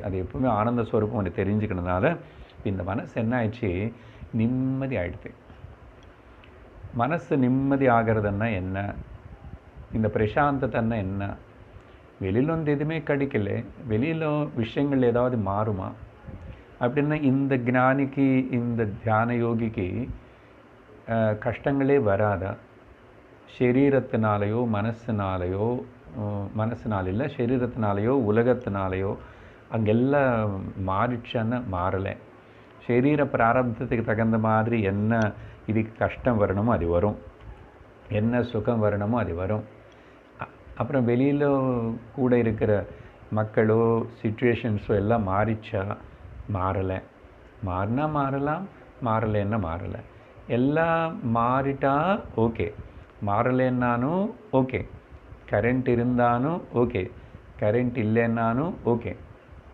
அது எப்பவுமே ஆனந்த ஸ்வரூபம் ஒன்று தெரிஞ்சுக்கிறதுனால இந்த மனசு என்ன ஆயிடுச்சு, நிம்மதி ஆயிடுது. மனசு நிம்மதி ஆகிறதுன்னா என்ன, இந்த பிரசாந்தத்தன்னா என்ன, வெளியில் வந்து எதுவுமே கிடைக்கல, வெளியில் விஷயங்கள் ஏதாவது மாறுமா அப்படின்னா இந்த ஞானிக்கு, இந்த தியான யோகிக்கு கஷ்டங்களே வராதா? சரீரத்தினாலேயோ மனசினால இல்லை, சரீரத்தினாலேயோ உலகத்தினாலேயோ அங்கெல்லாம் மாறிச்சான்னு மாறலை. சரீர பிராரப்தத்துக்கு தகுந்த மாதிரி என்ன இதுக்கு கஷ்டம் வரணுமோ அது வரும், என்ன சுகம் வரணுமோ அது வரும். அப்புறம் வெளியில் கூட இருக்கிற மக்களோ சிச்சுவேஷன்ஸோ எல்லாம் மாறிச்சா மாறலை. மாறினா மாறலாம், மாறலைன்னா மாறலை. எல்லாம் மாறிட்டா ஓகே, மாறலைன்னாலும் ஓகே, கரண்ட் இருந்தாலும் ஓகே, கரண்ட் இல்லைன்னாலும் ஓகே.